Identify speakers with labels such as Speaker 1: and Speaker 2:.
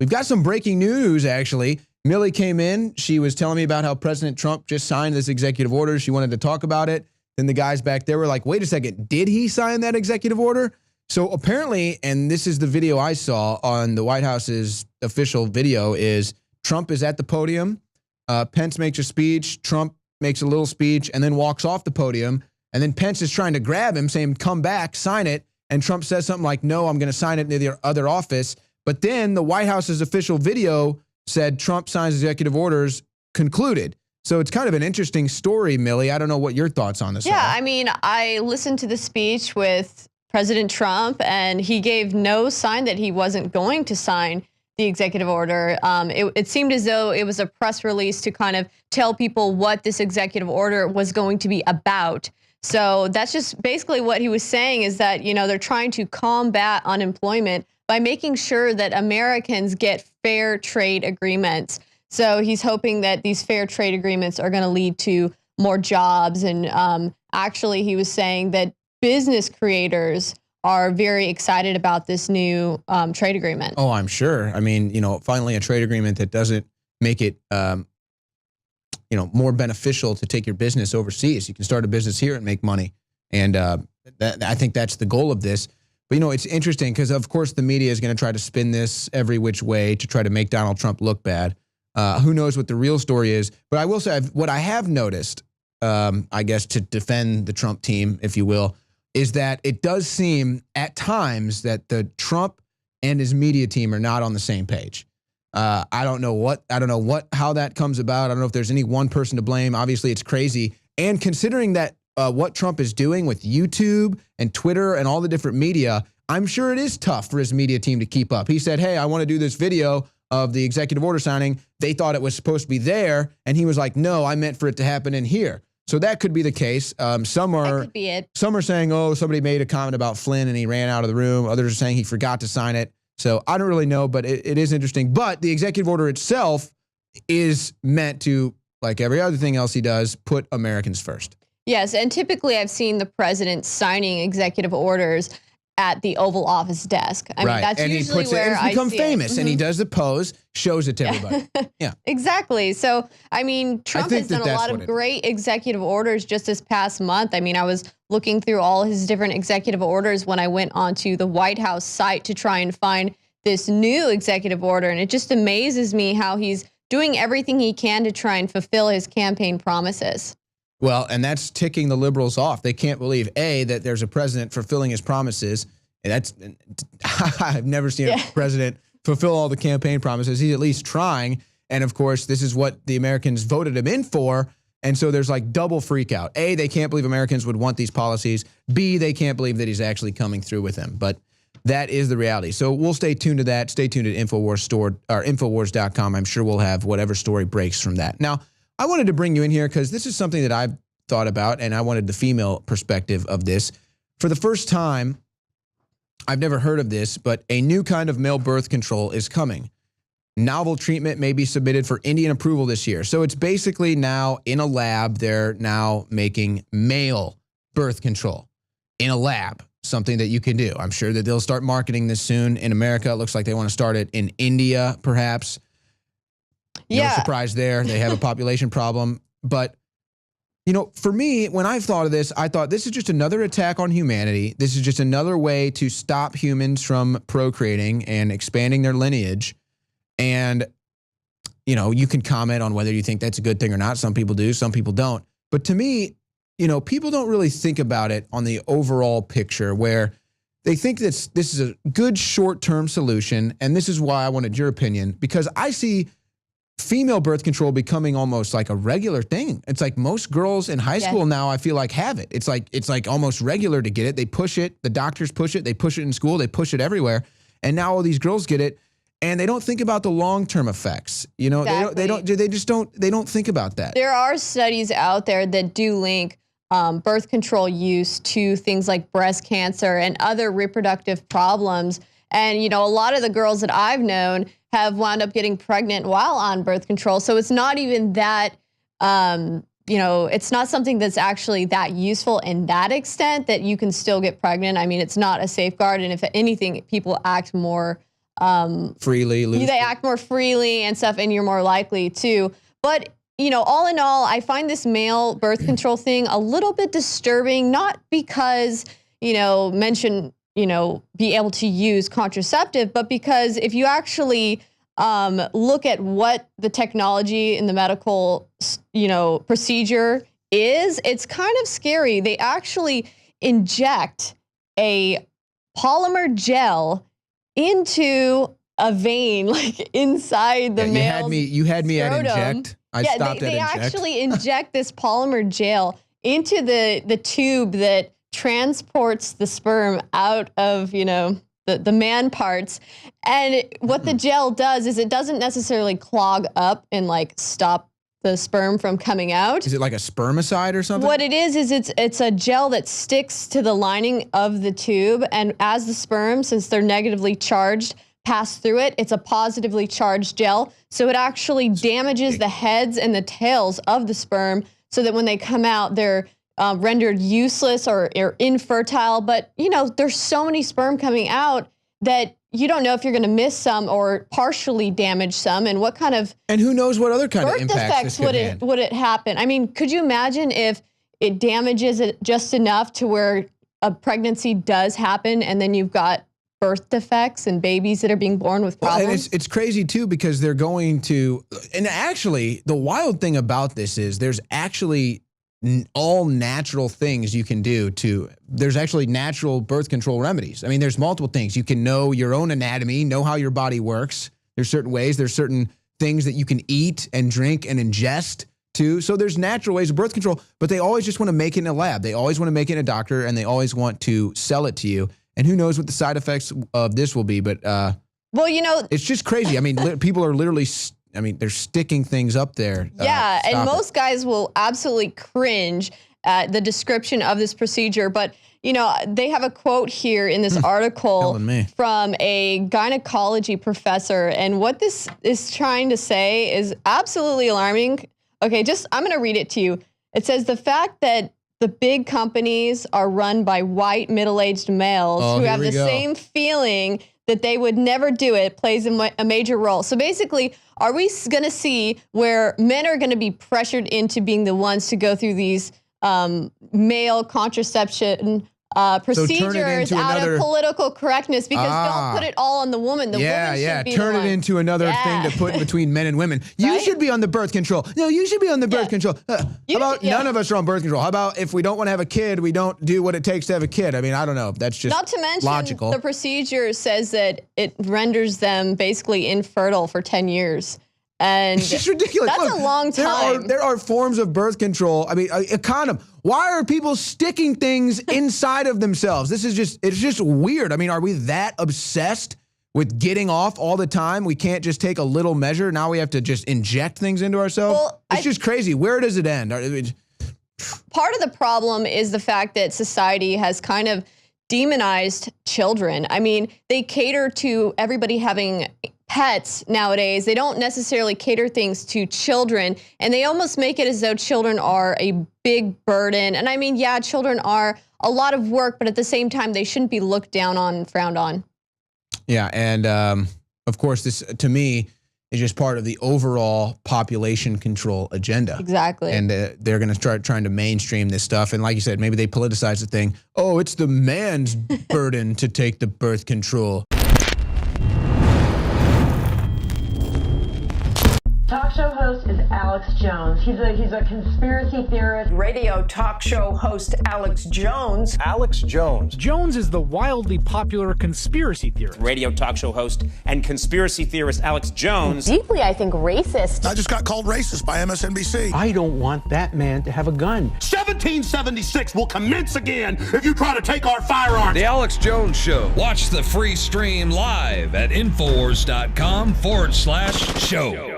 Speaker 1: we've got some breaking news, actually. Millie came in. She was telling me about how President Trump just signed this executive order. She wanted to talk about it. Then the guys back there were like, wait a second, did he sign that executive order? So apparently, and this is the video I saw on the White House's official video, is Trump is at the podium. Pence makes a speech. Trump makes a little speech and then walks off the podium. And then Pence is trying to grab him, saying, come back, sign it. And Trump says something like, no, I'm going to sign it in the other office. But then the White House's official video said Trump signs executive orders, concluded. So it's kind of an interesting story, Millie. I don't know what your thoughts on this are.
Speaker 2: Yeah, I mean, I listened to the speech with President Trump, and he gave no sign that he wasn't going to sign the executive order. It seemed as though it was a press release to kind of tell people what this executive order was going to be about. So that's just basically what he was saying, is that, you know, they're trying to combat unemployment by making sure that Americans get fair trade agreements. So he's hoping that these fair trade agreements are going to lead to more jobs. And actually, he was saying that business creators are very excited about this new trade agreement.
Speaker 1: Oh, I'm sure. I mean, you know, finally a trade agreement that doesn't make it, you know, more beneficial to take your business overseas. You can start a business here and make money. And I think that's the goal of this. But, you know, it's interesting because, of course, the media is going to try to spin this every which way to try to make Donald Trump look bad. Who knows what the real story is. But I will say what I have noticed, I guess, to defend the Trump team, if you will, is that it does seem at times that the Trump and his media team are not on the same page. I don't know how that comes about. I don't know if there's any one person to blame. Obviously, it's crazy. And considering that what Trump is doing with YouTube and Twitter and all the different media, I'm sure it is tough for his media team to keep up. He said, hey, I want to do this video of the executive order signing. They thought it was supposed to be there. And he was like, no, I meant for it to happen in here. So that could be the case. Some are saying, oh, somebody made a comment about Flynn and he ran out of the room. Others are saying he forgot to sign it. So I don't really know, but it is interesting. But the executive order itself is meant to, like every other thing else he does, put Americans first.
Speaker 2: Yes, and typically I've seen the president signing executive orders at the Oval Office desk. I mean, that's usually where
Speaker 1: it's become famous, and he does the pose, shows it to everybody. Yeah,
Speaker 2: exactly. So, I mean, Trump has done a lot of great executive orders just this past month. I mean, I was looking through all his different executive orders when I went onto the White House site to try and find this new executive order, and it just amazes me how he's doing everything he can to try and fulfill his campaign promises.
Speaker 1: Well, and that's ticking the liberals off. They can't believe, A, that there's a president fulfilling his promises. And that's, I've never seen a president fulfill all the campaign promises. He's at least trying. And of course, this is what the Americans voted him in for. And so there's like double freak out. A, they can't believe Americans would want these policies. B, they can't believe that he's actually coming through with them. But that is the reality. So we'll stay tuned to that. Stay tuned at Infowars.com. I'm sure we'll have whatever story breaks from that. Now, I wanted to bring you in here because this is something that I've thought about, and I wanted the female perspective of this. For the first time, I've never heard of this, but a new kind of male birth control is coming. Novel treatment may be submitted for Indian approval this year. So it's basically now in a lab, they're now making male birth control in a lab, something that you can do. I'm sure that they'll start marketing this soon in America. It looks like they want to start it in India, perhaps. No surprise there. They have a population problem. But, you know, for me, when I've thought of this, I thought this is just another attack on humanity. This is just another way to stop humans from procreating and expanding their lineage. And, you know, you can comment on whether you think that's a good thing or not. Some people do, some people don't. But to me, you know, people don't really think about it on the overall picture, where they think that this is a good short-term solution. And this is why I wanted your opinion, because I see female birth control becoming almost like a regular thing. It's like most girls in high school now, I feel like, have it. It's like almost regular to get it. They push it. The doctors push it. They push it in school. They push it everywhere. And now all these girls get it, and they don't think about the long-term effects. You know, they don't think about that.
Speaker 2: There are studies out there that do link birth control use to things like breast cancer and other reproductive problems. And, you know, a lot of the girls that I've known have wound up getting pregnant while on birth control. So it's not even that, you know, it's not something that's actually that useful in that extent that you can still get pregnant. I mean, it's not a safeguard. And if anything, people act more
Speaker 1: freely, loosely.
Speaker 2: They act more freely and stuff, and you're more likely to. But, you know, all in all, I find this male birth control thing a little bit disturbing, not because, you know, men shouldn't, you know, be able to use contraceptive, but because if you actually look at what the technology in the medical, you know, procedure is, it's kind of scary. They actually inject a polymer gel into a vein, like inside the male.
Speaker 1: You had me
Speaker 2: scrotum.
Speaker 1: at inject. I stopped at inject.
Speaker 2: They actually inject this polymer gel into the tube that transports the sperm out of, you know, the man parts. And what the gel does is it doesn't necessarily clog up and like stop the sperm from coming out.
Speaker 1: Is it like a spermicide or something?
Speaker 2: What it is it's a gel that sticks to the lining of the tube, and as the sperm, since they're negatively charged, pass through it, it's a positively charged gel. So it actually damages the heads and the tails of the sperm so that when they come out, they're rendered useless or infertile. But, you know, there's so many sperm coming out that you don't know if you're going to miss some or partially damage some, and what kind of
Speaker 1: and who knows what other kind of
Speaker 2: birth
Speaker 1: impacts
Speaker 2: defects would it happen? I mean, could you imagine if it damages it just enough to where a pregnancy does happen, and then you've got birth defects and babies that are being born with problems?
Speaker 1: Well, and it's crazy too, because they're going to, and actually the wild thing about this is there's actually all natural things you can do there's actually natural birth control remedies. I mean, there's multiple things. You can know your own anatomy, know how your body works. There's certain ways, there's certain things that you can eat and drink and ingest too. So there's natural ways of birth control, but they always just want to make it in a lab. They always want to make it in a doctor, and they always want to sell it to you. And who knows what the side effects of this will be, but
Speaker 2: well, you know,
Speaker 1: it's just crazy. I mean, people are literally, I mean, they're sticking things up there.
Speaker 2: Yeah, and most guys will absolutely cringe at the description of this procedure. But, you know, they have a quote here in this article from a gynecology professor. And what this is trying to say is absolutely alarming. Okay, I'm going to read it to you. It says, the fact that the big companies are run by white middle-aged males who have the same feeling that they would never do it plays a major role. So basically, are we going to see where men are going to be pressured into being the ones to go through these male contraception procedures out of political correctness? Because don't put it all on the woman. The woman should be
Speaker 1: turn
Speaker 2: the
Speaker 1: it
Speaker 2: one.
Speaker 1: into another thing to put in between men and women. You should be on the birth control. No, you should be on the birth control. How about none of us are on birth control? How about if we don't want to have a kid, we don't do what it takes to have a kid? I mean, I don't know. That's just
Speaker 2: not to mention
Speaker 1: logical.
Speaker 2: The procedure says that it renders them basically infertile for 10 years. And
Speaker 1: it's just ridiculous.
Speaker 2: That's a long time.
Speaker 1: There are forms of birth control. I mean, a condom. Why are people sticking things inside of themselves? It's just weird. I mean, are we that obsessed with getting off all the time? We can't just take a little measure. Now we have to just inject things into ourselves. Well, it's just crazy. Where does it end?
Speaker 2: Part of the problem is the fact that society has kind of demonized children. I mean, they cater to everybody having pets nowadays. They don't necessarily cater things to children, and they almost make it as though children are a big burden. And I mean, yeah, children are a lot of work, but at the same time, they shouldn't be looked down on and frowned on.
Speaker 1: Yeah, and of course, this, to me, is just part of the overall population control agenda.
Speaker 2: Exactly.
Speaker 1: And they're going to start trying to mainstream this stuff. And like you said, maybe they politicize the thing. Oh, it's the man's burden to take the birth control.
Speaker 3: Talk show host is Alex Jones. He's a conspiracy theorist.
Speaker 4: Radio talk show host Alex Jones.
Speaker 5: Alex Jones.
Speaker 6: Jones is the wildly popular conspiracy theorist.
Speaker 5: Radio talk show host and conspiracy theorist Alex Jones.
Speaker 7: Deeply, I think, racist.
Speaker 8: I just got called racist by MSNBC.
Speaker 9: I don't want that man to have a gun.
Speaker 8: 1776 will commence again if you try to take our firearms.
Speaker 10: The Alex Jones Show. Watch the free stream live at Infowars.com/show.